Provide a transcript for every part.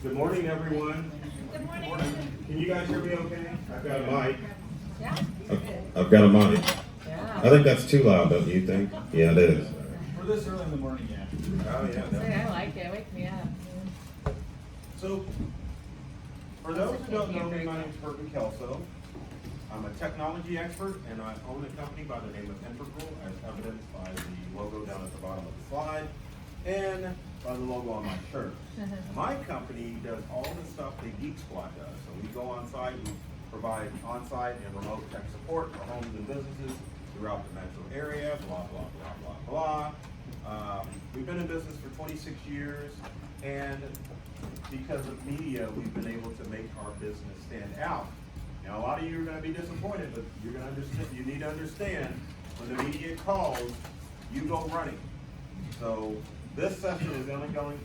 Good morning, everyone. Good morning. Can you guys hear me okay? I've got a mic. Yeah. I've got a mic. Yeah. I think that's too loud, don't you think? Yeah, it is. For this early in the morning, yeah. Oh, yeah. Say, I like it. Wake me up. So, for those who don't know me, my name is Burton Kelso. I'm a technology expert, and I own a company by the name of Integral, as evidenced by the logo down at the bottom of the slide, and by the logo on my shirt. My company does all the stuff that Geek Squad does. So we go on site, we provide on-site and remote tech support for homes and businesses throughout the metro area, blah, blah, blah, blah, blah. We've been in business for 26 years, and because of media, we've been able to make our business stand out. Now, a lot of you are going to be disappointed, but you're going to understand. You need to understand when the media calls, you go running. So this session is only going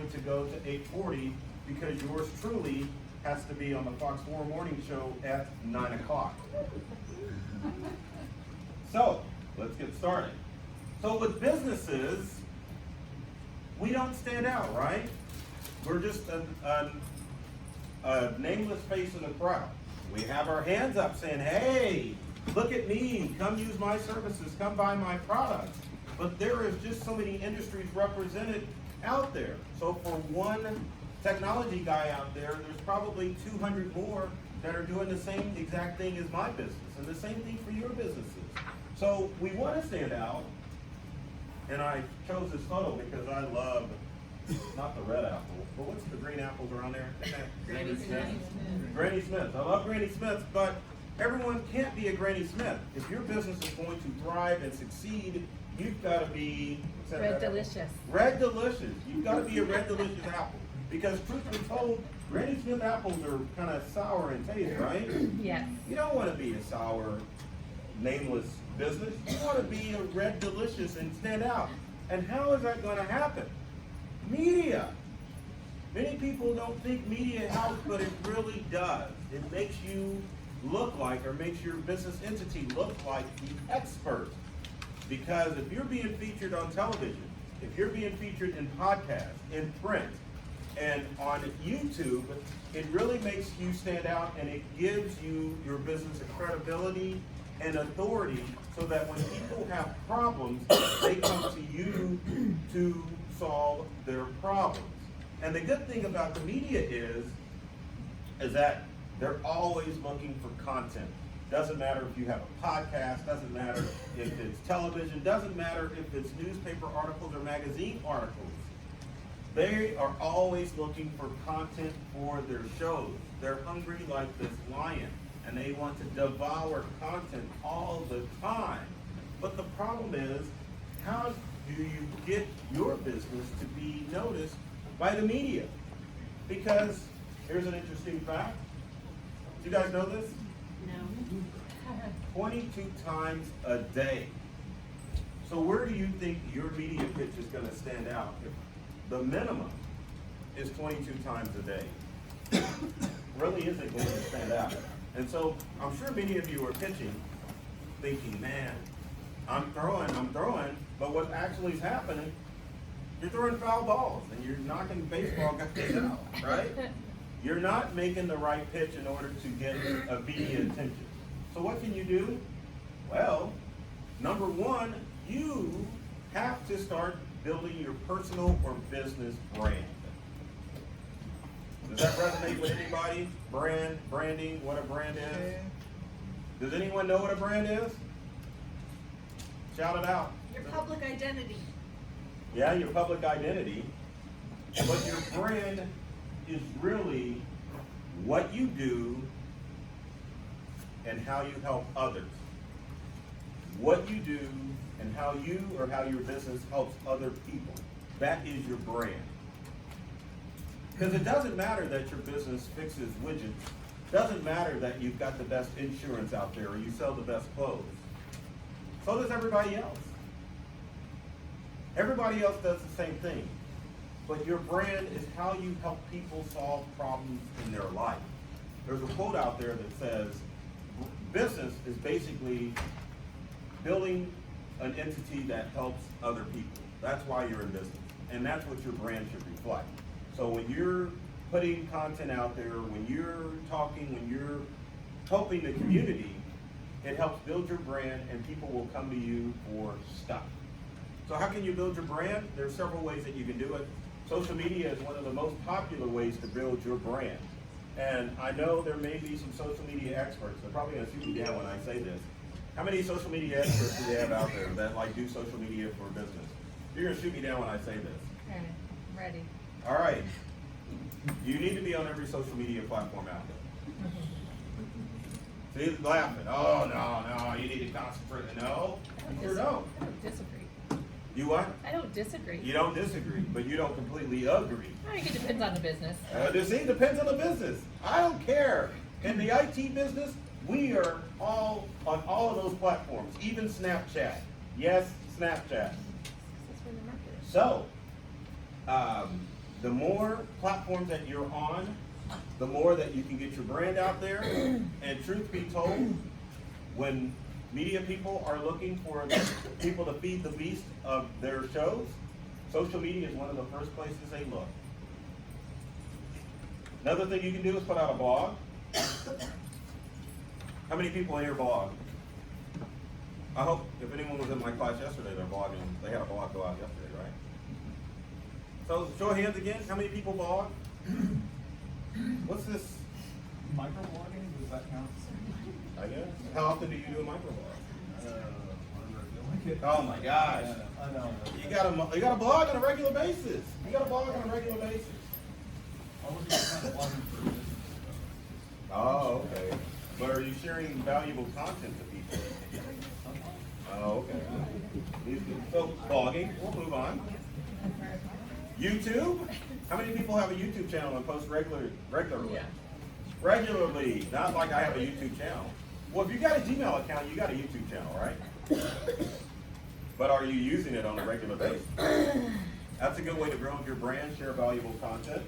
to go to 8:40 because yours truly has to be on the Fox 4 morning show at 9 o'clock. So let's get started. So with businesses, we don't stand out, right? We're just a nameless face in the crowd. We have our hands up saying, hey, look at me, come use my services, come buy my products. But there is just so many industries represented out there. So for one technology guy out there, there's probably 200 more that are doing the same exact thing as my business, and the same thing for your businesses. So we want to stand out, and I chose this photo because I love, not the red apple, but what's the green apples around there? Granny Smith. Granny Smith. I love Granny Smith, but everyone can't be a Granny Smith. If your business is going to thrive and succeed, you've got to be Red Delicious. Red Delicious. You've got to be a Red Delicious apple. Because truth be told, Granny Smith apples are kind of sour in taste, right? Yes. You don't want to be a sour, nameless business. You want to be a Red Delicious and stand out. And how is that going to happen? Media. Many people don't think media helps, but it really does. It makes you look like, or makes your business entity look like the expert. Because if you're being featured on television, if you're being featured in podcasts, in print, and on YouTube, it really makes you stand out, and it gives you, your business, a credibility and authority, so that when people have problems, they come to you to solve their problems. And the good thing about the media is that they're always looking for content. Doesn't matter if you have a podcast, doesn't matter if it's television, doesn't matter if it's newspaper articles or magazine articles. They are always looking for content for their shows. They're hungry like this lion, and they want to devour content all the time. But the problem is, how do you get your business to be noticed by the media? Because here's an interesting fact. Do you guys know this? No. 22 times a day. So where do you think your media pitch is going to stand out? If the minimum is 22 times a day, really isn't going to stand out. And so I'm sure many of you are pitching, thinking, man, I'm throwing, but what actually is happening, you're throwing foul balls and you're knocking baseball guys out, right? You're not making the right pitch in order to get a media attention. So what can you do? Well, number one, you have to start building your personal or business brand. Does that resonate with anybody? Branding, what a brand is? Does anyone know what a brand is? Shout it out. Your public identity. Yeah, your public identity. But your brand is really what you do and how you help others. What you do and how you or how your business helps other people. That is your brand. Because it doesn't matter that your business fixes widgets. Doesn't matter that you've got the best insurance out there or you sell the best clothes. So does everybody else. Everybody else does the same thing. But your brand is how you help people solve problems in their life. There's a quote out there that says, business is basically building an entity that helps other people. That's why you're in business. And that's what your brand should reflect. So when you're putting content out there, when you're talking, when you're helping the community, it helps build your brand and people will come to you for stuff. So how can you build your brand? There's several ways that you can do it. Social media is one of the most popular ways to build your brand. And I know there may be some social media experts. They're probably gonna shoot me down when I say this. How many social media experts do they have out there that like do social media for business? You're gonna shoot me down when I say this. Okay, I'm ready. All right. You need to be on every social media platform out there. See, laughing. Oh, no, you need to concentrate. No, you don't. I don't disagree. You what? I don't disagree. You don't disagree, but you don't completely agree. I think it depends on the business. See, it depends on the business. I don't care. In the IT business, we are all on all of those platforms, even Snapchat. Yes, Snapchat. That's where the market is. So, the more platforms that you're on, the more that you can get your brand out there. And truth be told, when media people are looking for people to feed the beast of their shows, social media is one of the first places they look. Another thing you can do is put out a blog. How many people in your blog? I hope if anyone was in my class yesterday, they're blogging. They had a blog go out yesterday, right? So show of hands again. How many people blog? What's this? Microblogging, does that count? I guess. How often do you do a microblog? Whenever I feel like it. Oh my gosh. I know. You got to blog on a regular basis. You got to blog on a regular basis. I wasn't kind of blogging for business. Oh, okay. But are you sharing valuable content to people? Oh, okay. So blogging, we'll move on. YouTube? How many people have a YouTube channel and post regularly? Yeah. Regularly, not like I have a YouTube channel. Well, if you got a Gmail account, you got a YouTube channel, right? But are you using it on a regular basis? That's a good way to grow your brand, share valuable content.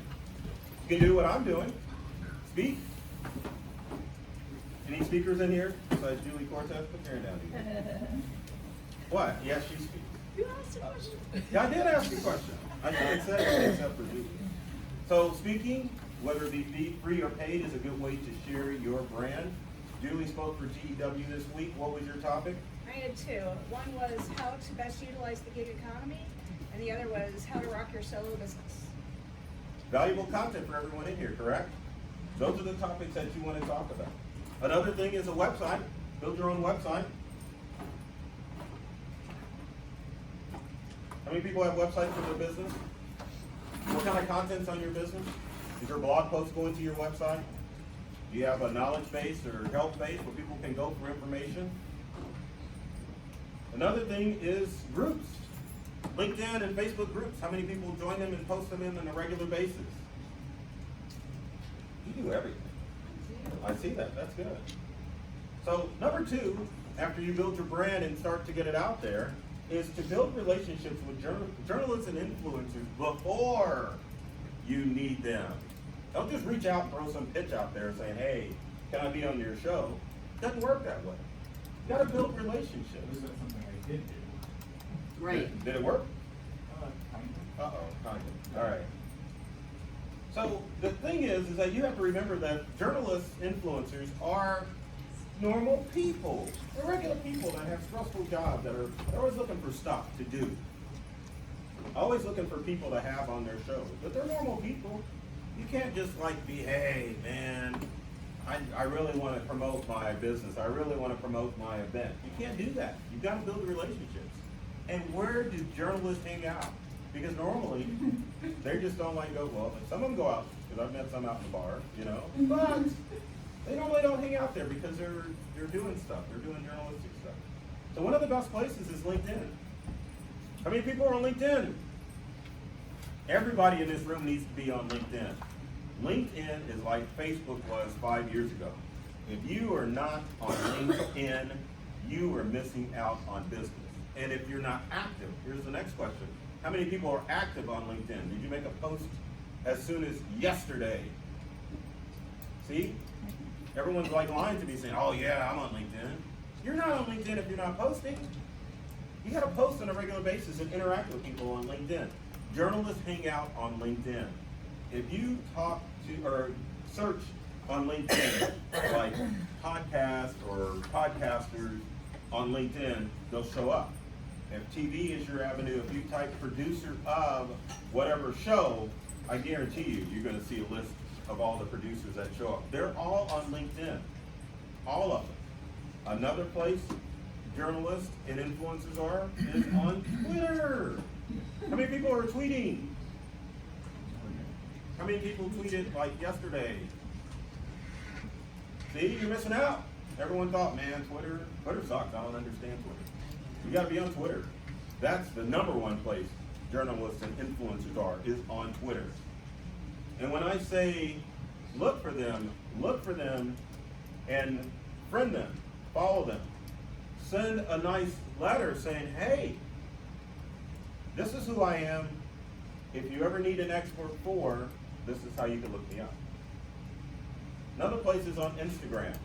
You can do what I'm doing. Speak. Any speakers in here besides Julie Cortez? Put your hand down, Julie. What? Yes, she speaks. You asked a question. Yeah, I did ask you a question. I didn't say it except for Julie. So speaking, whether it be free or paid, is a good way to share your brand. Julie spoke for GEW this week. What was your topic? I had two. One was how to best utilize the gig economy, and the other was how to rock your solo business. Valuable content for everyone in here, correct? Those are the topics that you want to talk about. Another thing is a website. Build your own website. How many people have websites for their business? What kind of content's on your business? Is there blog posts going to your website? Do you have a knowledge base or help base where people can go for information? Another thing is groups. LinkedIn and Facebook groups. How many people join them and post them in on a regular basis? You do everything. I see that. That's good. So number two, after you build your brand and start to get it out there, is to build relationships with journalists and influencers before you need them. Don't just reach out and throw some pitch out there saying, hey, can I be on your show? It doesn't work that way. You gotta build relationships. This is something I did do. Right. Did it work? Kind Uh-oh, kind of. All right. So the thing is that you have to remember that journalists, influencers are normal people. They're regular people that have stressful jobs that are they're always looking for stuff to do. Always looking for people to have on their shows. But they're normal people. You can't just like be, hey man, I really want to promote my business. I really want to promote my event. You can't do that. You've got to build relationships. And where do journalists hang out? Because normally, they just don't like go, well, some of them go out, because I've met some out in the bar, you know, but they normally don't hang out there because they're doing stuff. They're doing journalistic stuff. So one of the best places is LinkedIn. How many people are on LinkedIn? Everybody in this room needs to be on LinkedIn. LinkedIn is like Facebook was 5 years ago. If you are not on LinkedIn, you are missing out on business. And if you're not active, here's the next question. How many people are active on LinkedIn? Did you make a post as soon as yesterday? See? Everyone's like lying to me saying, oh yeah, I'm on LinkedIn. You're not on LinkedIn if you're not posting. You gotta post on a regular basis and interact with people on LinkedIn. Journalists hang out on LinkedIn. if you talk to or search on LinkedIn like podcast or podcasters on LinkedIn, they'll show up. If TV is your avenue, if you type producer of whatever show, I guarantee you, you're gonna see a list of all the producers that show up. They're all on LinkedIn, all of them. Another place journalists and influencers are is on Twitter. How many people are tweeting? How many people tweeted like yesterday? See, you're missing out. Everyone thought, man, Twitter sucks. I don't understand Twitter. You gotta be on Twitter. That's the #1 place journalists and influencers are, is on Twitter. And when I say look for them and friend them, follow them. Send a nice letter saying, hey, this is who I am. If you ever need an expert for, this is how you can look me up. Another place is on Instagram.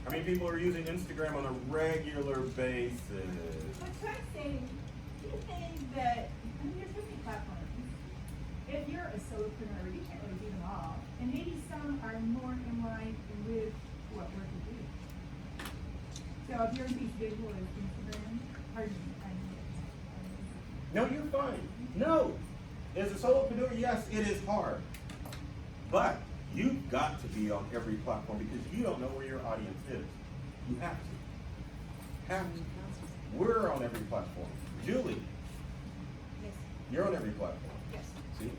How many people are using Instagram on a regular basis? But I'm saying, do you think that, I mean, there's so many platforms. If you're a solopreneur, you can't really do them all. And maybe some are more in line with what we're to do. So if your piece visual is Instagram, pardon me, No, you're fine. No. As a solopreneur, yes, it is hard. But you've got to be on every platform because you don't know where your audience is. You have to. Have to. We're on every platform. Julie, Yes, you're on every platform. yes, See?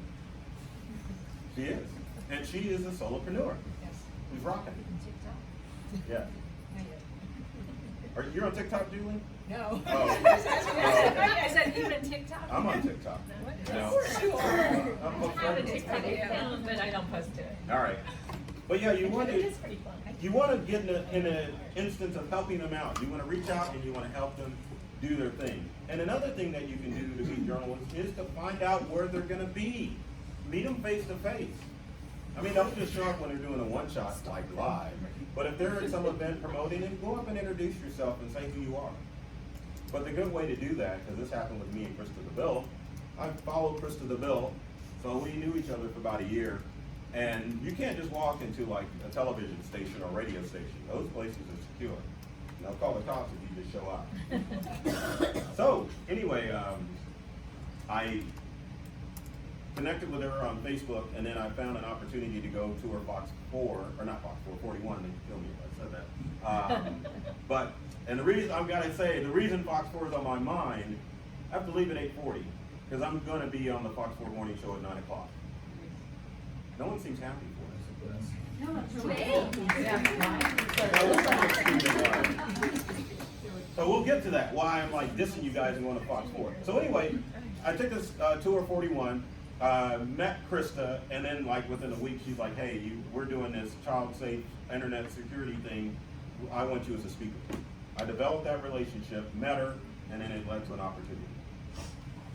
She is. And she is a solopreneur yes. who's rocking. TikTok. Yeah. You're on TikTok, Julie? No. Oh. I said even TikTok. I'm on TikTok. No. Of course you are. I'm I have a on TikTok account, but I don't post to it. All right. But yeah, you want It to. is pretty fun. You want to get in an instance of helping them out. You want to reach out and you want to help them do their thing. And another thing that you can do to be journalists is to find out where they're going to be. Meet them face to face. I mean, don't just show up when they're doing a one-shot like live. But if they're at some event promoting it, go up and introduce yourself and say who you are. But the good way to do that, because this happened with me and Krista DeVille, I followed Krista DeVille, so we knew each other for about a year. And you can't just walk into like a television station or radio station. Those places are secure. And they'll call the cops if you just show up. So anyway, I connected with her on Facebook, and then I found an opportunity to go to her Fox 4, or not Fox 4, 41, they kill me if I said that. But, and the reason, I've got to say, the reason Fox 4 is on my mind, I have to leave at 8:40, because I'm going to be on the Fox 4 morning show at 9 o'clock. No one seems happy for us. No, it's So we'll get to that, why I'm like dissing you guys and going to Fox 4. So anyway, I took this tour 41, met Krista, and then like within a week, she's like, hey, we're doing this child safe internet security thing. I want you as a speaker. I developed that relationship, met her, and then it led to an opportunity.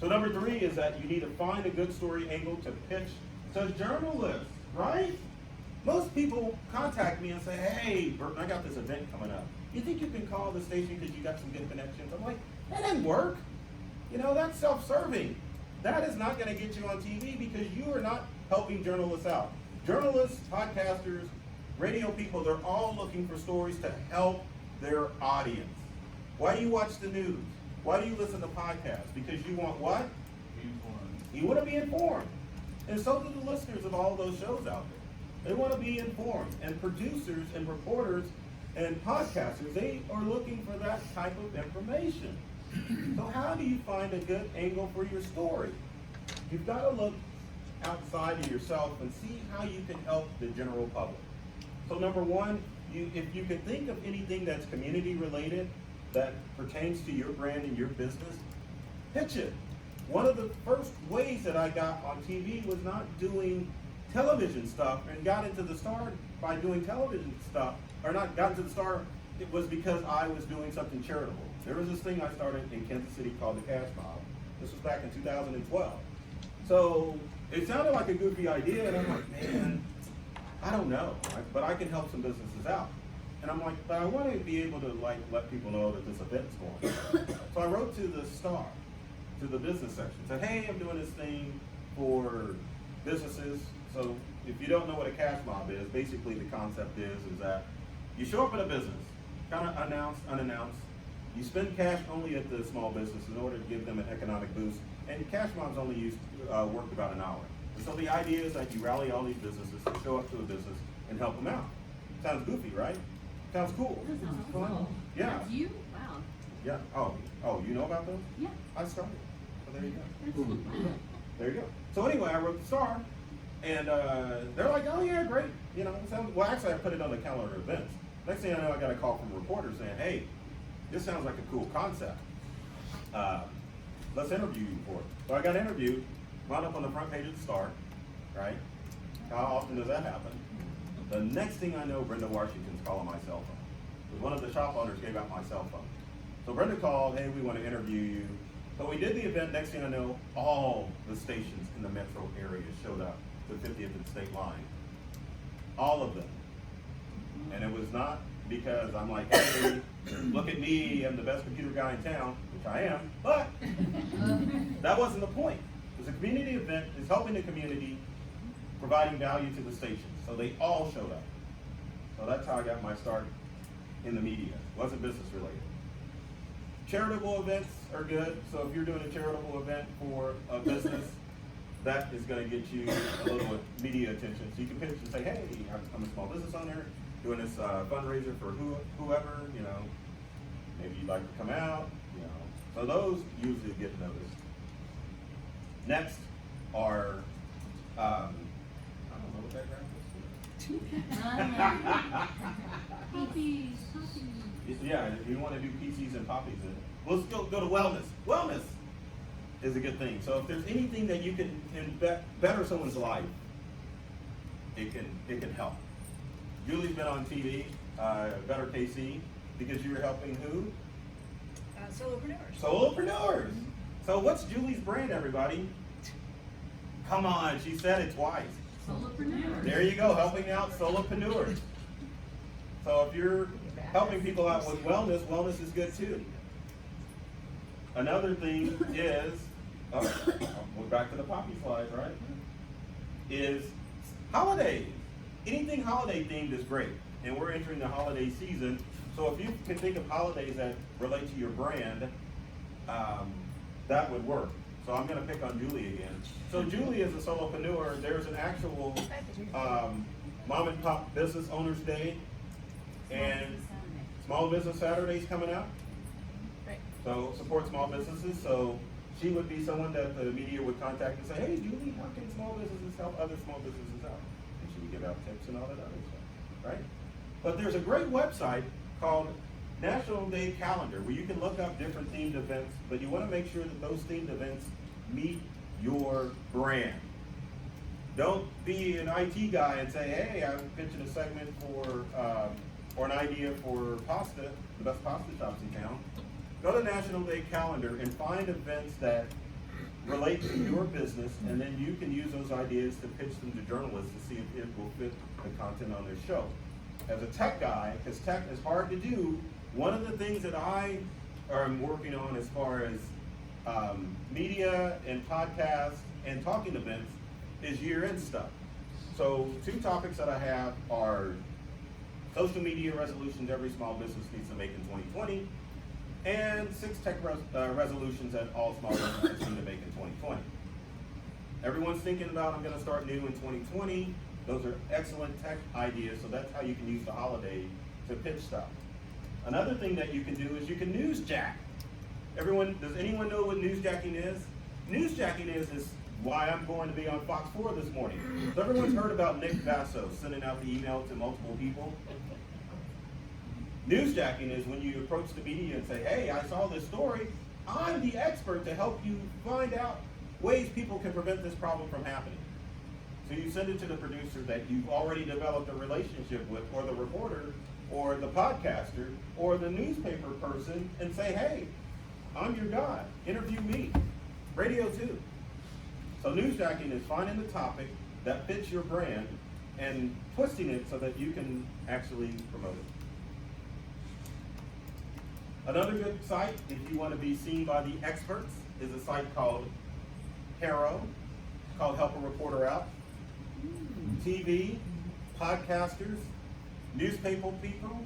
So number 3 is that you need to find a good story angle to pitch to journalists, right? Most people contact me and say, hey, Burton, I got this event coming up. You think you can call the station because you got some good connections? I'm like, that didn't work. You know, that's self-serving. That is not going to get you on TV because you are not helping journalists out. Journalists, podcasters, radio people, they're all looking for stories to help their audience. Why do you watch the news? Why do you listen to podcasts? Because you want what? Be informed. You want to be informed. And so do the listeners of all those shows out there. They want to be informed. And producers and reporters and podcasters, they are looking for that type of information. So how do you find a good angle for your story? You've got to look outside of yourself and see how you can help the general public. So number 1, if you can think of anything that's community related that pertains to your brand and your business, pitch it. One of the first ways that I got on TV was not doing television stuff and got into the star by doing television stuff, or not got into the star, it was because I was doing something charitable. There was this thing I started in Kansas City called the Cash Model. This was back in 2012. So it sounded like a goofy idea, and I'm like, man, I don't know, but I can help some businesses out. And I'm like, but I want to be able to like let people know that this event's going on. So I wrote to the Star, to the business section, said, hey, I'm doing this thing for businesses. So if you don't know what a cash mob is, basically the concept is that you show up at a business, kind of announced, unannounced. You spend cash only at the small business in order to give them an economic boost. And cash mobs only work about an hour. And so the idea is that you rally all these businesses to show up to a business and help them out. Sounds goofy, right? Sounds cool. That sounds Fun. cool. Yeah. That's you? Wow. Yeah. Oh, you know about those? Yeah. I started. So there you go. That's wow. There you go. So anyway, I wrote the star, and they're like, "Oh yeah, great." You know, well, actually, I put it on the calendar of events. Next thing I know, I got a call from a reporter saying, "Hey, this sounds like a cool concept. Let's interview you for it." So I got interviewed, wound up on the front page of the Star, right? How often does that happen? The next thing I know, Brenda Washington's calling my cell phone. Because one of the shop owners gave out my cell phone. So Brenda called, "Hey, we want to interview you." So we did the event. Next thing I know, all the stations in the metro area showed up to 50th and State Line. All of them. And it was not because I'm like, "Hey, look at me, I'm the best computer guy in town," which I am, but that wasn't the point. It was a community event, it's helping the community, providing value to the stations. So they all showed up. So that's how I got my start in the media. It wasn't business related. Charitable events are good. So if you're doing a charitable event for a business, that is going to get you a little media attention. So you can pitch and say, "Hey, I'm a small business owner doing this fundraiser for whoever, you know, maybe you'd like to come out, you know." So those usually get noticed. Next are, I don't know what that graphic Puppies, puppies. is. Yeah, if you want to do PCs and poppies, let's go to wellness. Wellness is a good thing. So if there's anything that you can better someone's life, it can help. Julie's been on TV, Better KC, because you were helping who? Solopreneurs. Solopreneurs. So what's Julie's brand, everybody? Come on, she said it twice. Solopreneurs. There you go, helping out solopreneurs. So if you're helping people out with wellness, wellness is good too. Another thing is, we're back to the poppy slides, right? Is holidays. Anything holiday themed is great. And we're entering the holiday season. So if you can think of holidays that relate to your brand, that would work. So I'm going to pick on Julie again. So Julie is a solopreneur. There's an actual mom and pop business owners day and small business Saturdays coming up. Right. So support small businesses. So she would be someone that the media would contact and say, "Hey, Julie, how can small businesses help other small businesses out?" And she would give out tips and all that other stuff, right? But there's a great website called National Day Calendar where you can look up different themed events, but you want to make sure that those themed events meet your brand. Don't be an IT guy and say, "Hey, I'm pitching a segment for or an idea for pasta, the best pasta shops in town." Go to National Day Calendar and find events that relate to your business, and then you can use those ideas to pitch them to journalists to see if it will fit the content on their show. As a tech guy, because tech is hard to do, one of the things that I am working on as far as media and podcasts and talking events is year-end stuff. So 2 topics that I have are social media resolutions every small business needs to make in 2020, and 6 tech resolutions that all small businesses need to make in 2020. Everyone's thinking about, I'm going to start new in 2020. Those are excellent tech ideas, so that's how you can use the holiday to pitch stuff. Another thing that you can do is you can newsjack. Does anyone know what newsjacking is? Newsjacking is why I'm going to be on Fox 4 this morning. So everyone's heard about Nick Vasso sending out the email to multiple people. Newsjacking is when you approach the media and say, "Hey, I saw this story. I'm the expert to help you find out ways people can prevent this problem from happening." So you send it to the producer that you've already developed a relationship with, or the reporter, or the podcaster, or the newspaper person, and say, "Hey, I'm your guy. Interview me." Radio too. So newsjacking is finding the topic that fits your brand and twisting it so that you can actually promote it. Another good site, if you want to be seen by the experts, is a site called Haro, called Help a Reporter Out. TV, podcasters, newspaper people,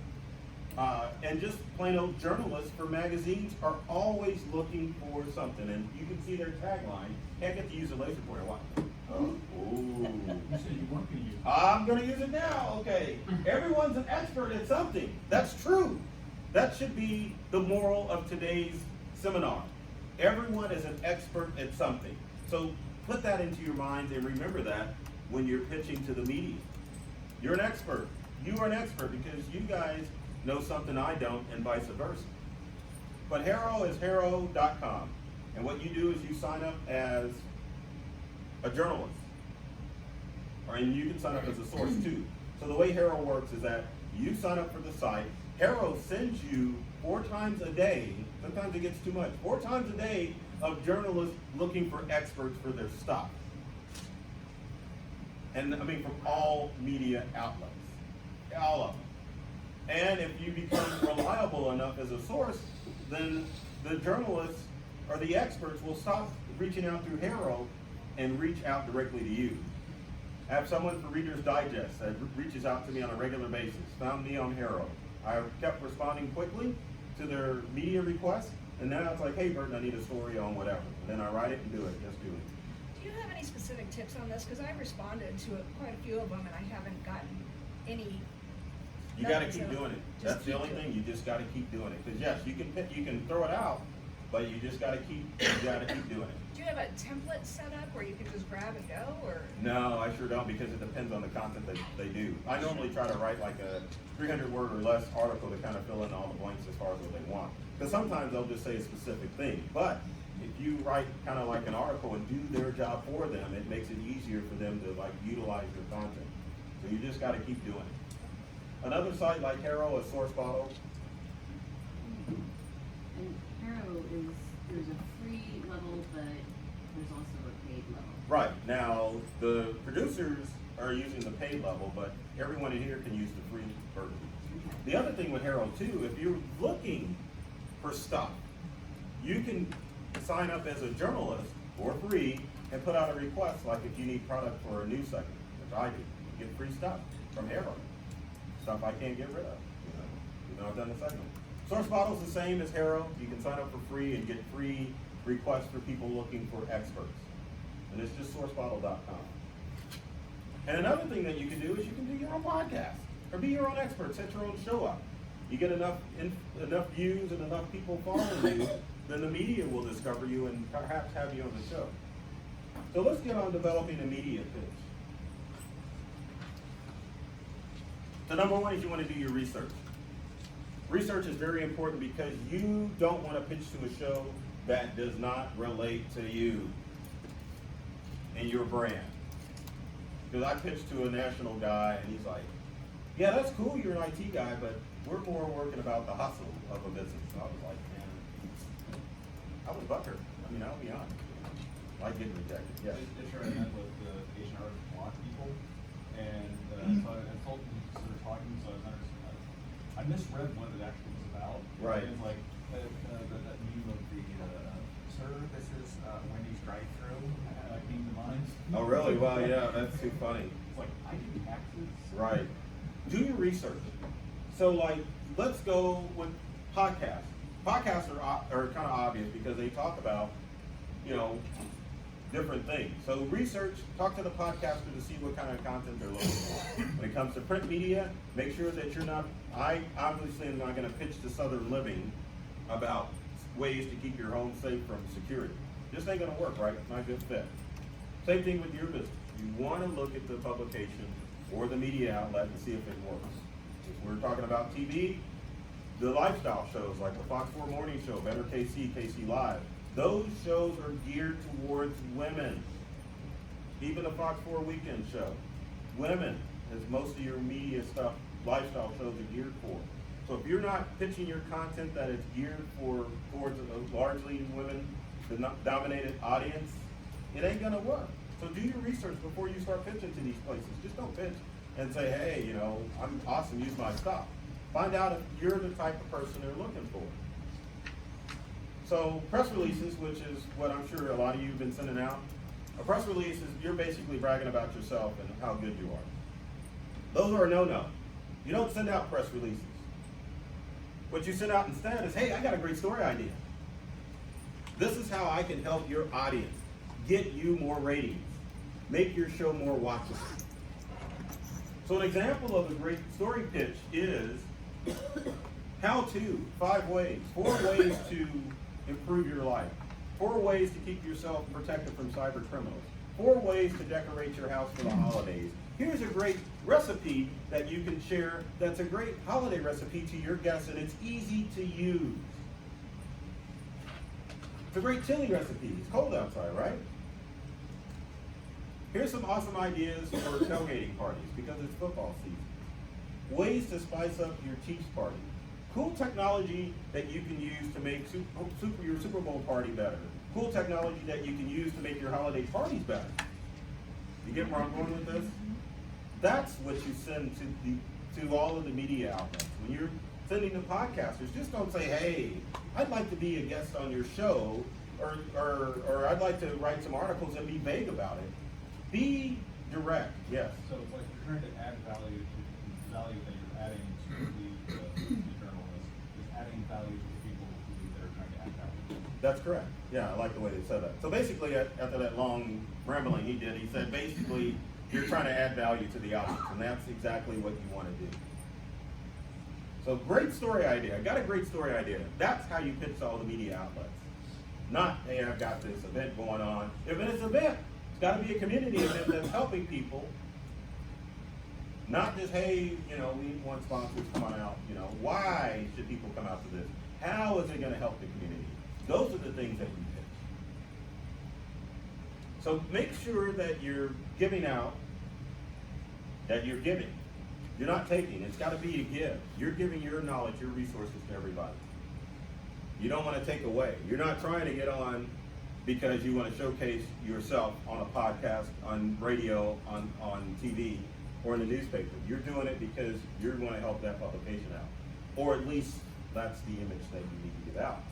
and just plain old journalists for magazines are always looking for something. And you can see their tagline. Can't get to use a laser pointer. What? Oh. Ooh. You said you weren't gonna use it. I'm going to use it now. Okay. Everyone's an expert at something. That's true. That should be the moral of today's seminar. Everyone is an expert at something. So put that into your minds and remember that when you're pitching to the media. You're an expert. You are an expert because you guys know something I don't and vice versa. But Haro is haro.com. And what you do is you sign up as a journalist. And you can sign up as a source too. So the way Haro works is that you sign up for the site. Haro sends you 4 times a day, sometimes it gets too much, 4 times a day of journalists looking for experts for their stuff. And I mean from all media outlets, all of them. And if you become reliable enough as a source, then the journalists or the experts will stop reaching out through Haro and reach out directly to you. I have someone for Reader's Digest that reaches out to me on a regular basis, found me on Haro. I kept responding quickly to their media requests, and now it's like, hey Burton, I need a story on whatever. And then I write it and do it, just do it. Do you have any specific tips on this? Because I responded to quite a few of them and I haven't gotten any. You gotta nothing, keep so doing it. just That's the keep only doing thing, you just gotta keep doing it. Cause yes, you can throw it out, but you just gotta keep doing it. Do you have a template set up where you can just grab and go, or? No, I sure don't, because it depends on the content that they do. I normally try to write like a 300 word or less article to kind of fill in all the blanks as far as what they want. Because sometimes they'll just say a specific thing, but if you write kind of like an article and do their job for them, it makes it easier for them to like utilize your content. So you just gotta keep doing it. Another site like Haro is Source Bottle. And Haro is, there's a free level, but there's also a paid level. Right, now the producers are using the paid level, but everyone in here can use the free version. The other thing with Haro too, if you're looking for stuff, you can sign up as a journalist for free and put out a request, like if you need product for a news segment, which I do, you get free stuff from Haro. Stuff I can't get rid of, even though I've done the segment. Source Bottle's the same as Haro. You can sign up for free and get free requests for people looking for experts. And it's just sourcebottle.com. And another thing that you can do is you can do your own podcast or be your own expert, set your own show up. You get enough views and enough people following you, then the media will discover you and perhaps have you on the show. So let's get on developing a media pitch. The number one is you want to do your research. Research is very important because you don't want to pitch to a show that does not relate to you and your brand. Because I pitched to a national guy and he's like, yeah, that's cool, you're an IT guy, but we're more working about the hustle of a business. And I was like, man, I was butthurt. I mean, I'll be honest. I get rejected, yes. This year I met with the Asian artist block people, and so I told them to start talking, so I misread what it actually was about. Right. It's like that meme of the sir, this is Wendy's drive-through came to mind. Oh, really? Well, yeah, that's too funny. It's like I do taxes. Right. Do your research. So, like, let's go with podcasts. Podcasts are kind of obvious because they talk about, different things. So research, talk to the podcaster to see what kind of content they're looking for. When it comes to print media, make sure that you're not, I obviously am not going to pitch to Southern Living about ways to keep your home safe from security. This ain't going to work, right? It's not a good fit. Same thing with your business. You want to look at the publication or the media outlet and see if it works. If we're talking about TV, the lifestyle shows like the Fox 4 Morning Show, Better KC, KC Live, those shows are geared towards women. Even the Fox 4 Weekend Show, women, as most of your media stuff, lifestyle shows are geared for. So if you're not pitching your content that is geared towards a largely women dominated audience, it ain't gonna work. So do your research before you start pitching to these places. Just don't pitch and say, hey, I'm awesome, use my stuff. Find out if you're the type of person they're looking for. So press releases, which is what I'm sure a lot of you have been sending out, A press release is you're basically bragging about yourself and how good you are. Those are a no-no. You don't send out press releases. What you send out instead is, hey, I got a great story idea. This is how I can help your audience get you more ratings, make your show more watchable. So an example of a great story pitch is how to, 4 ways to improve your life, 4 ways to keep yourself protected from cyber criminals, 4 ways to decorate your house for the holidays. Here's a great recipe that you can share that's a great holiday recipe to your guests, and it's easy to use. It's a great chili recipe. It's cold outside, right? Here's some awesome ideas for tailgating parties because it's football season. Ways to spice up your Chiefs party. Cool technology that you can use to make your Super Bowl party better. Cool technology that you can use to make your holiday parties better. You get where I'm going with this? That's what you send to all of the media outlets. When you're sending to podcasters, just don't say, hey, I'd like to be a guest on your show, or I'd like to write some articles and be vague about it. Be direct, yes. So it's like you're trying to add value to the value that you're adding to the journalist is adding value to the people that are trying to add value. That's correct. Yeah, I like the way they said that. So basically, after that long rambling he did, he said basically you're trying to add value to the audience, and that's exactly what you want to do. So great story idea. I got a great story idea. That's how you pitch to all the media outlets. Not, hey, I've got this event going on. If it's an event, it's got to be a community event that's helping people. Not just, hey, we want sponsors, come on out. Why should people come out to this? How is it going to help the community? Those are the things that we pitch. So make sure that you're giving out, that you're giving. You're not taking. It's got to be a give. You're giving your knowledge, your resources to everybody. You don't want to take away. You're not trying to get on because you want to showcase yourself on a podcast, on radio, on TV, or in the newspaper. You're doing it because you're going to help that publication out. Or at least that's the image that you need to give out.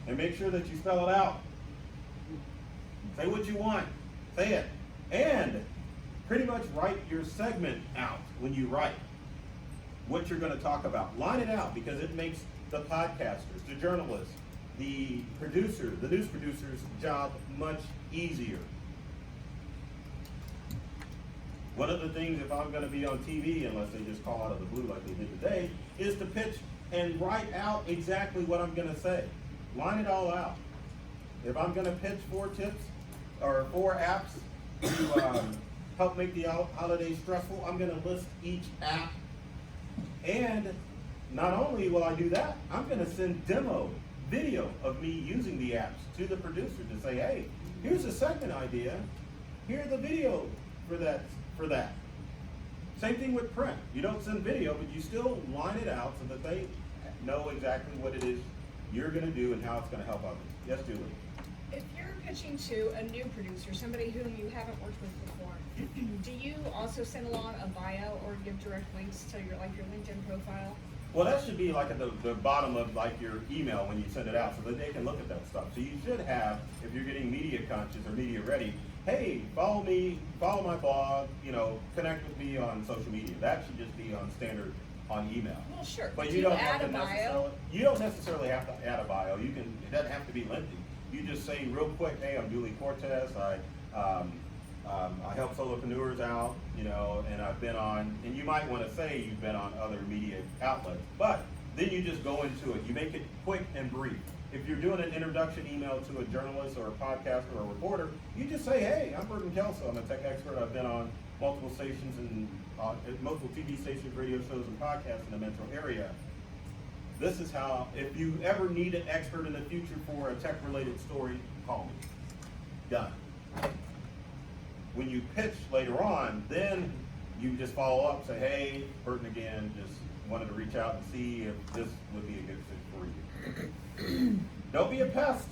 And make sure that you spell it out. Say what you want. Say it. And pretty much write your segment out when you write what you're going to talk about. Line it out because it makes the podcasters, the journalists, the producer, the news producer's job much easier. One of the things, if I'm going to be on TV, unless they just call out of the blue like they did today, is to pitch and write out exactly what I'm going to say. Line it all out. If I'm going to pitch 4 tips or 4 apps to help make the holidays stressful, I'm going to list each app. And not only will I do that, I'm going to send demo video of me using the apps to the producer to say, hey, here's a segment idea. Here's the video for that. Same thing with print. You don't send video, but you still line it out so that they know exactly what it is you're going to do and how it's going to help others. Yes, Julie? If you're pitching to a new producer, somebody whom you haven't worked with before, do you also send along a bio or give direct links to your LinkedIn profile? Well, that should be like at the bottom of like your email when you send it out so that they can look at that stuff. So you should have, if you're getting media conscious or media ready, hey, follow me, follow my blog, connect with me on social media. That should just be on standard on email. Well, sure. But do you don't add have to a bio? necessarily have to add a bio. It doesn't have to be lengthy. You just say real quick, hey, I'm Julie Cortez. I help solopreneurs out, and I've been on, and you might want to say you've been on other media outlets, but then you just go into it. You make it quick and brief. If you're doing an introduction email to a journalist or a podcaster or a reporter, you just say, hey, I'm Burton Kelso. I'm a tech expert. I've been on multiple stations and multiple TV stations, radio shows, and podcasts in the metro area. This is how, if you ever need an expert in the future for a tech-related story, call me. Done. When you pitch later on, then you just follow up, say, hey, Burton again, just wanted to reach out and see if this would be a good fit for you. Don't be a pest.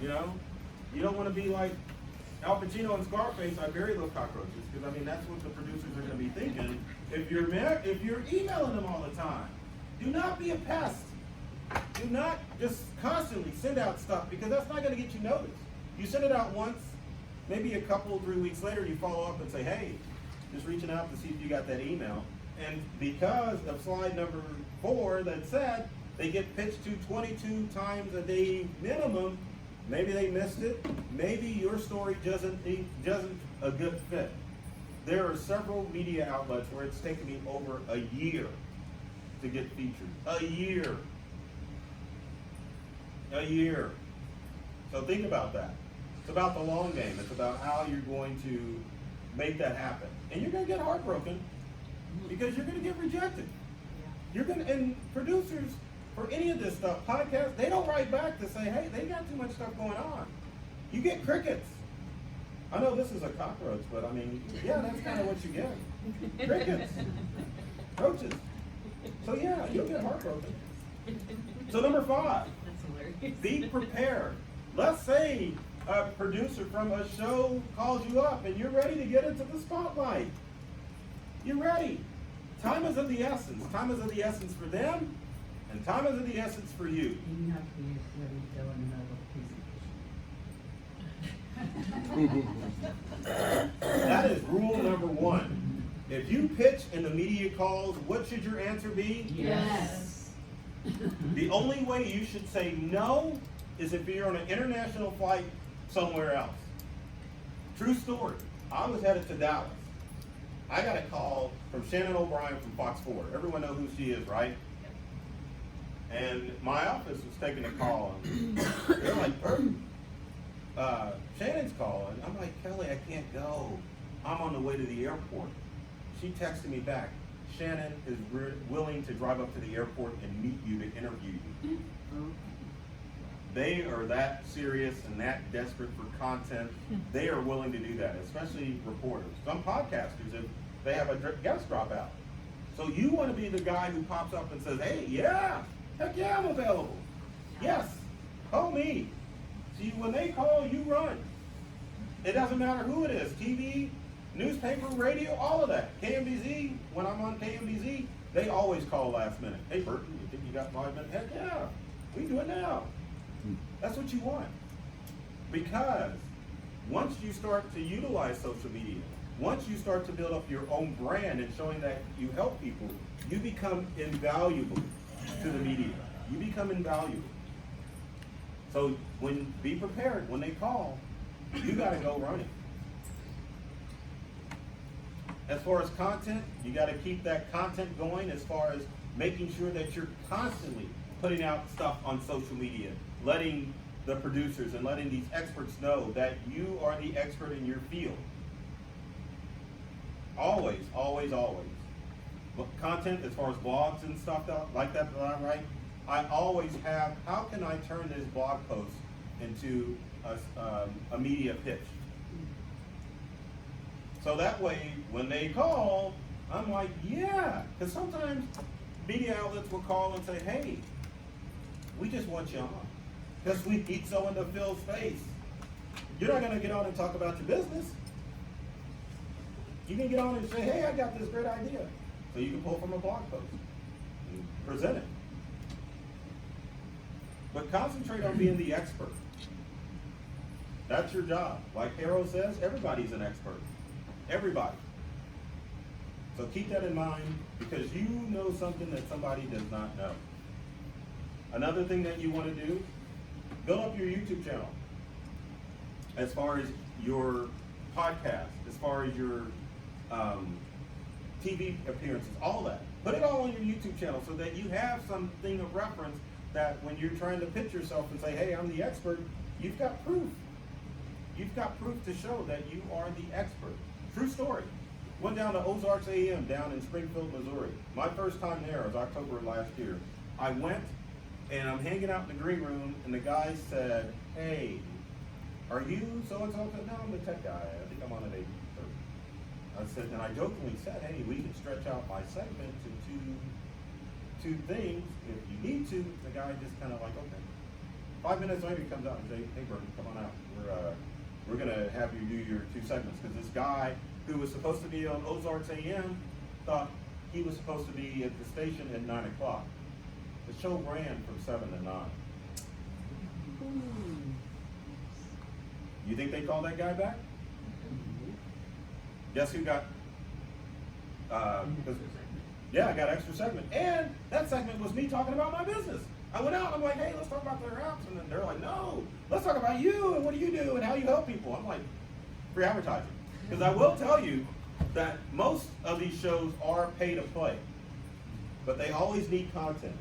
You don't want to be like Al Pacino and Scarface, I bury those cockroaches, because that's what the producers are going to be thinking. If you're emailing them all the time, do not be a pest. Do not just constantly send out stuff because that's not going to get you noticed. You send it out once, maybe a couple, 3 weeks later, you follow up and say, hey, just reaching out to see if you got that email. And because of slide number 4 that said they get pitched to 22 times a day minimum, maybe they missed it. Maybe your story doesn't a good fit. There are several media outlets where it's taken me over a year to get featured. A year. A year. So think about that. It's about the long game. It's about how you're going to make that happen. And you're going to get heartbroken because you're going to get rejected. You're going to, and producers for any of this stuff, podcasts, they don't write back to say, hey, they got too much stuff going on. You get crickets. I know this is a cockroach, but I mean, yeah, that's kind of what you get. Crickets. Roaches. So yeah, you'll get heartbroken. So number 5, That's hilarious. be prepared. Let's say a producer from a show calls you up and you're ready to get into the spotlight. You're ready. Time is of the essence. Time is of the essence for them, and time is of the essence for you. And you have to be ready to go in the middle of the presentation. That is rule number 1. If you pitch in the media calls, what should your answer be? Yes. The only way you should say no is if you're on an international flight somewhere else. True story. I was headed to Dallas. I got a call from Shannon O'Brien from Fox 4. Everyone knows who she is, right? And my office was taking a call. And they're like, Burton, Shannon's calling. I'm like, Kelly, I can't go. I'm on the way to the airport. She texted me back. Shannon is willing to drive up to the airport and meet you to interview you. They are that serious and that desperate for content. They are willing to do that, especially reporters. Some podcasters, if they have a guest drop out. So you want to be the guy who pops up and says, hey, yeah, heck yeah, I'm available. Yes, call me. See, when they call, you run. It doesn't matter who it is, TV, newspaper, radio, all of that. KMBZ, when I'm on KMBZ, they always call last minute. Hey, Burton, you think you got 5 minutes? Heck yeah, we do it now. That's what you want. Because once you start to utilize social media, once you start to build up your own brand and showing that you help people, you become invaluable to the media. You become invaluable. So be prepared when they call, you got to go running. As far as content, you got to keep that content going as far as making sure that you're constantly putting out stuff on social media, letting the producers and letting these experts know that you are the expert in your field. Always, always, always. But content as far as blogs and stuff like that I write, I always have, how can I turn this blog post into a media pitch? So that way, when they call, I'm like, yeah. Because sometimes media outlets will call and say, hey, we just want you on. Because we need someone to fill space. You're not going to get on and talk about your business. You can get on and say, hey, I got this great idea. So you can pull from a blog post and present it. But concentrate on being the expert. That's your job. Like Harold says, everybody's an expert. Everybody. So keep that in mind because you know something that somebody does not know. Another thing that you want to do, build up your YouTube channel. As far as your podcast, as far as your TV appearances, all that. Put it all on your YouTube channel so that you have something of reference that when you're trying to pitch yourself and say, hey, I'm the expert, you've got proof. You've got proof to show that you are the expert. True story. Went down to Ozarks AM down in Springfield, Missouri. My first time there was October of last year. I went and I'm hanging out in the green room and the guy said, hey, are you so-and-so? I said, no, I'm the tech guy. I think I'm on a date. I said, and I jokingly said, hey, we can stretch out my segment to two things if you need to. The guy just kind of like, okay. 5 minutes later, he comes out and says, hey, Burton, come on out. We're going to have you do your 2 segments. Because this guy who was supposed to be on Ozarks AM thought he was supposed to be at the station at 9 o'clock. The show ran from 7 to 9. You think they called that guy back? Guess who got, yeah, I got extra segment. And that segment was me talking about my business. I went out and I'm like, hey, let's talk about their apps. And then they're like, no, let's talk about you and what do you do and how you help people. I'm like, free advertising. Because I will tell you that most of these shows are pay to play, but they always need content.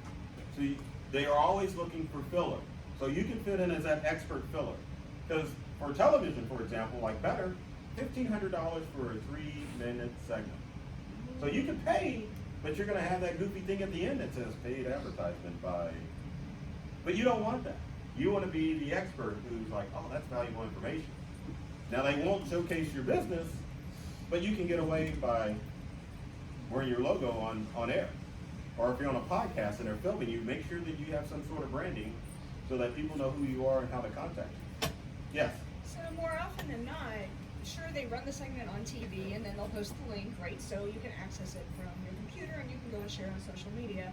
So they are always looking for filler. So you can fit in as that expert filler. Because for television, for example, like Better, $1,500 for a 3-minute segment. So you can pay, but you're going to have that goofy thing at the end that says paid advertisement by. But you don't want that. You want to be the expert who's like, oh, that's valuable information. Now they won't showcase your business, but you can get away by wearing your logo on air. Or if you're on a podcast and they're filming you, make sure that you have some sort of branding so that people know who you are and how to contact you. Yes? So more often than not, sure, they run the segment on TV and then they'll post the link, right? So you can access it from your computer and you can go and share it on social media.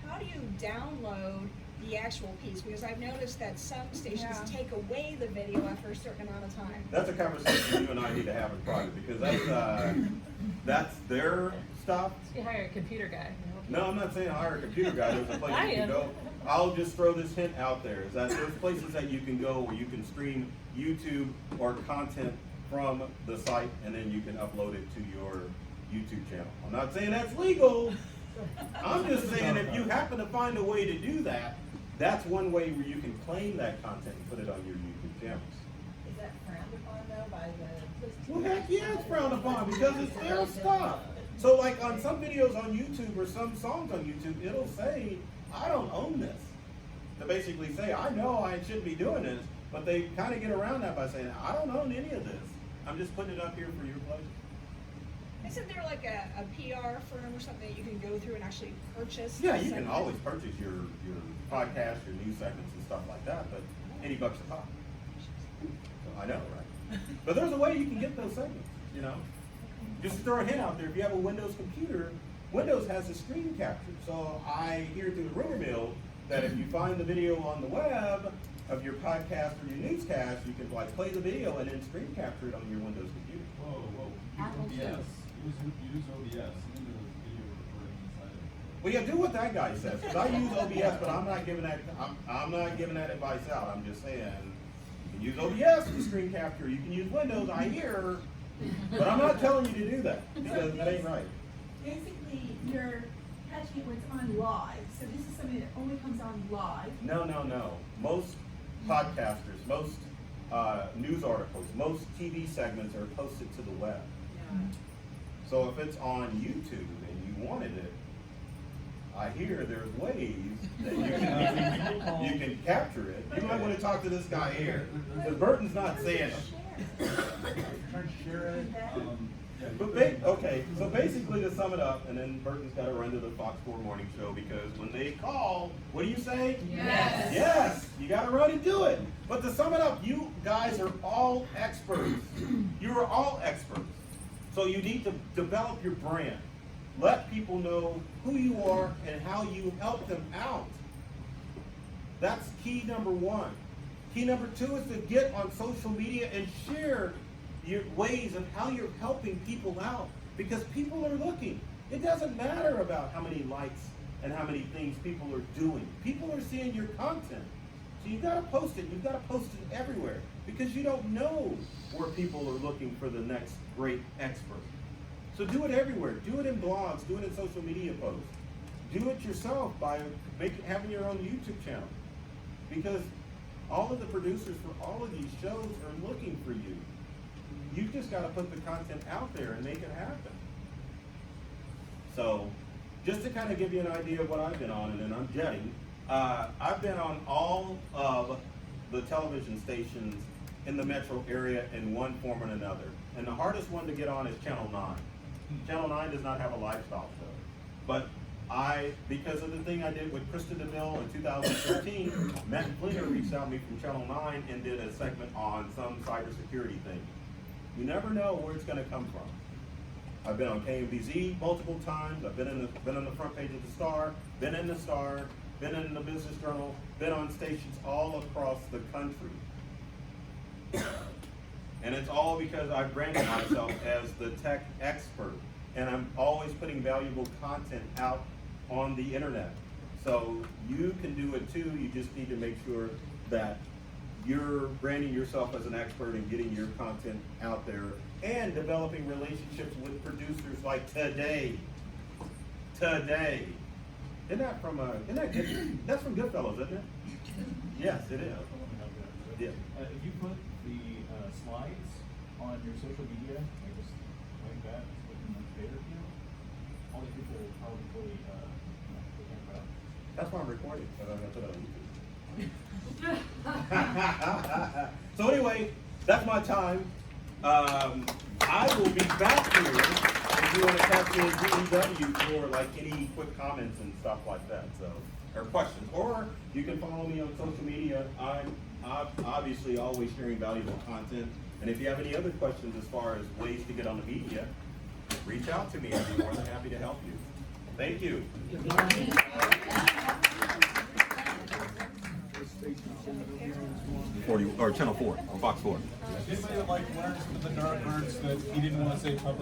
How do you download the actual piece? Because I've noticed that some stations take away the video after a certain amount of time. That's a conversation you and I need to have in private because that's their stuff. You hire a computer guy. No, I'm not saying hire a computer guy. There's a place I you can am. go. I'll just throw this hint out there, is that there's places that you can go where you can stream YouTube or content from the site and then you can upload it to your YouTube channel. I'm not saying that's legal. I'm just saying if you happen to find a way to do that, that's one way where you can claim that content and put it on your YouTube channels. Is that frowned upon though by the? Well, heck yeah, it's frowned upon because it's their stuff. So like on some videos on YouTube or some songs on YouTube, it'll say, I don't own this. To basically say, I know I shouldn't be doing this, but they kind of get around that by saying, I don't own any of this. I'm just putting it up here for your pleasure. Isn't there like a PR firm or something that you can go through and actually purchase? Yeah, the you can segment? always purchase your podcast, your news segments and stuff like that, but $80 a pop. So I know, right? But there's a way you can get those segments, you know? Just to throw a hint out there, if you have a Windows computer, Windows has a screen capture. So I hear through the rumor mill that if you find the video on the web of your podcast or your newscast, you can like play the video and then screen capture it on your Windows computer. Whoa. Apple Use too. OBS. Use OBS. Send the video recording inside of it. Well, yeah, do what that guy says. Because I use OBS, but I'm not giving that. I'm not giving that advice out. I'm just saying you can use OBS to screen capture. You can use Windows. I hear, but I'm not telling you to do that because that ain't right. Basically, you're catching it when it's on live, so this is something that only comes on live. No. Most podcasters, most news articles, most TV segments are posted to the web. So if it's on YouTube and you wanted it, I hear there's ways that you can capture it. You might want to talk to this guy here, because Burton's not saying. Trying to share it. Yeah, But okay, so basically to sum it up, and then Burton's got to run to the Fox 4 morning show because when they call, what do you say? Yes. Yes, you got to run and do it. But to sum it up, you guys are all experts. You are all experts. So you need to develop your brand. Let people know who you are and how you help them out. That's key number one. Key number two is to get on social media and share your ways of how you're helping people out, because people are looking. It doesn't matter about how many likes and how many things people are doing. People are seeing your content. So you've got to post it. You've got to post it everywhere because you don't know where people are looking for the next great expert. So do it everywhere. Do it in blogs. Do it in social media posts. Do it yourself by having your own YouTube channel, because all of the producers for all of these shows are looking for you. You've just got to put the content out there and make it happen. So, just to kind of give you an idea of what I've been on, and then I'm jetting, I've been on all of the television stations in the metro area in one form or another. And the hardest one to get on is Channel 9. Channel 9 does not have a lifestyle show. But because of the thing I did with Krista DeMille in 2013, Matt Fleener reached out to me from Channel 9 and did a segment on some cybersecurity thing. You never know where it's going to come from. I've been on KMBZ multiple times. I've been on the front page of the Star, been in the Star, been in the Business Journal, been on stations all across the country. And it's all because I branded myself as the tech expert. And I'm always putting valuable content out on the internet. So you can do it too, you just need to make sure that you're branding yourself as an expert and getting your content out there and developing relationships with producers like today. Today. Isn't that from good? That's from Goodfellas, isn't it? Yes, it is. Yeah. If you put the slides on your social media, like just like that, looking like Vader, all these people will probably they can't put up. That's why I'm recording, so I'm gonna put it on YouTube. So anyway, that's my time. I will be back here if you want to catch me at DEW for like any quick comments and stuff like that, so, or questions. Or you can follow me on social media. I'm obviously always sharing valuable content. And if you have any other questions as far as ways to get on the media, reach out to me. I'd be more than happy to help you. Thank you. Channel 4 or Fox 4. Anybody that like learns with the dark words that he didn't want to say publicly?